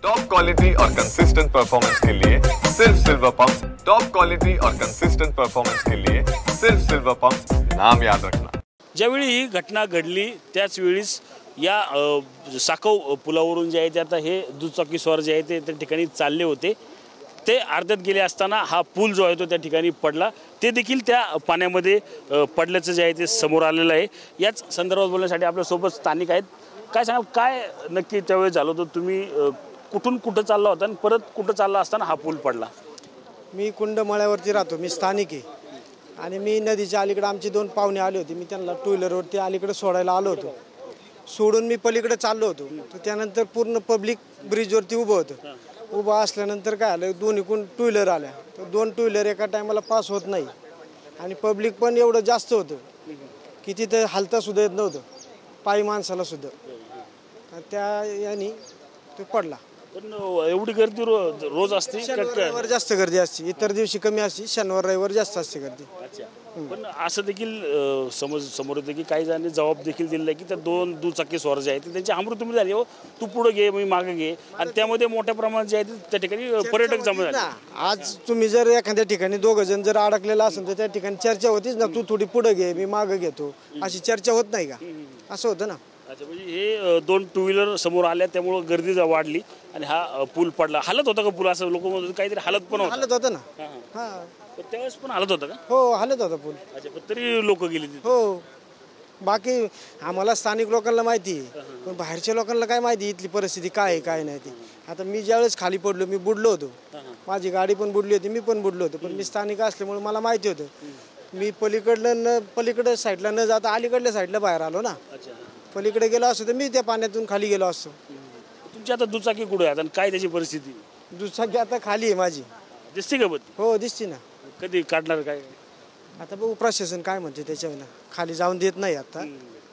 Top quality और consistent performance के लिए सिर्फ सिल्वर पंप्स। टॉप क्वालिटी और कंसिस्टेंट परफॉर्मेंस के लिए सिर्फ सिल्वर पंप्स, नाम याद रखना। ज्यावेळी ही घटना घडली त्याच वेळीस या साकव पुलावरून जे आहे ते आता हे दुचाकी स्वार जे आहे ते त्या ठिकाणी चालले होते। ते अर्ध्यात गेले असताना हा पूल जो आहे तो त्या ठिकाणी पडला, ते देखील त्या पाण्यामध्ये पडल्याचं जे आहे ते समोर आलेलं आहे। याच संदर्भात बोलण्यासाठी आपल्या सोबत स्थानिक आहेत। काय सांगा, काय नक्की त्यावेळी झालं होतं? तुम्ही कुठून कुठं चालला होता आणि परत कुठं चालला असताना हा पूल पडला? मी कुंडमळ्यावरती राहतो, मी स्थानिक आहे आणि मी नदीच्या अलीकडे आमची दोन पाहुणे आले होते। मी त्यांना टू व्हीलरवरती अलीकडे सोडायला आलो होतो। सोडून मी पलीकडे चाललो होतो, तर त्यानंतर पूर्ण पब्लिक ब्रिजवरती उभं होतं। उभं असल्यानंतर काय आलं, दोन्हीकडून टू व्हीलर आल्या, तर दोन टू व्हीलर एका टायमाला पास होत नाही आणि पब्लिक पण एवढं जास्त होतं की तिथे हालता सुद्धा येत नव्हतं पायी माणसाला सुद्धा। त्या याने तो पडला। पण एवढी गर्दी रोज असते? शनिवार जास्त गर्दी असते, इतर दिवशी कमी असते, शनिवार रविवार जास्त असते गर्दी। अच्छा, पण असं देखील समोर येतं की काही जणांनी जबाब देखील दिलेला आहे की त्या दोन दुचाकी स्वार जे आहेत त्यांची अमृतुमरी झाली, हो तू पुढे घे मी मागे घे, आणि त्यामध्ये मोठ्या प्रमाणात जे आहे त्या ठिकाणी पर्यटक जमा झाले। आज तुम्ही जर एखाद्या ठिकाणी दोघं जण जर अडकलेला असेल तर त्या ठिकाणी चर्चा होतीच ना, तू थोडी पुढे घे मी मागे घेतो, अशी चर्चा होत नाही का? असं होतं ना। अच्छा, म्हणजे हे दोन टू व्हीलर समोर आल्या त्यामुळे गर्दी वाढली आणि हा पूल पडला। हालत होता का पूल? असं लोक म्हणतात काहीतरी हालत पण होतं। हालत होतं ना। हा, त्यावेळेस पण हालत होता का? हो हालत होता पूल। अच्छा, पण तरी लोक गेली तिथे? हो, बाकी आम्हाला स्थानिक लोकांना माहिती आहे, पण बाहेरच्या लोकांना काय माहिती इथली परिस्थिती काय आहे काय नाही ती। आता मी ज्यावेळेस खाली पडलो, मी बुडलो होतो, माझी गाडी पण बुडली होती, मी पण बुडलो होतो, पण मी स्थानिक असल्यामुळे मला माहिती होतं। मी पलीकडे साईडला न जाता अलीकडल्या साईडला बाहेर आलो ना। पलीकडे गेलो असतो तर मी त्या पाण्यातून खाली गेलो असतो। तुमची आता दुचाकी कुठे आहे आणि काय त्याची परिस्थिती? दुचाकी आता खाली आहे माझी। दिसते का? हो दिसते ना। कधी काढणार काय? आता बघू प्रशासन काय म्हणते त्याच्यावर, खाली जाऊन देत नाही आता,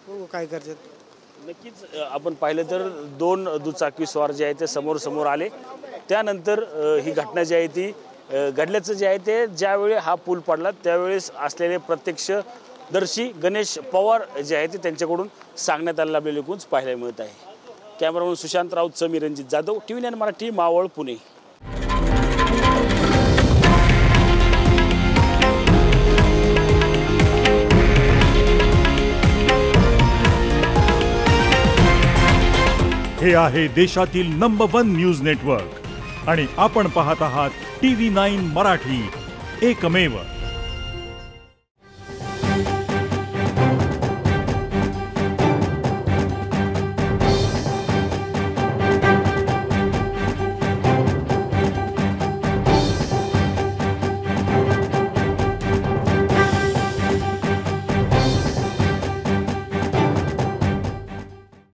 बघू काय करतात। नक्कीच आपण पाहिलं तर दोन दुचाकी स्वार जे आहे ते समोर आले, त्यानंतर ही घटना जी आहे ती घडल्याचं जे आहे ते ज्यावेळी हा पूल पडला त्यावेळेस असलेले प्रत्यक्षदर्शी गणेश पवार जे आहे ते त्यांच्याकडून सांगण्यात आलेला आपल्याला एकूणच पाहायला मिळत आहे। कॅमेरामन सुशांत राऊत, मी रणजित जाधव, TV9 मराठी, मावळ, पुणे। हे आहे देशातील नंबर 1 न्यूज नेटवर्क आणि आपण पाहत आहात TV9 मराठी, एकमेव।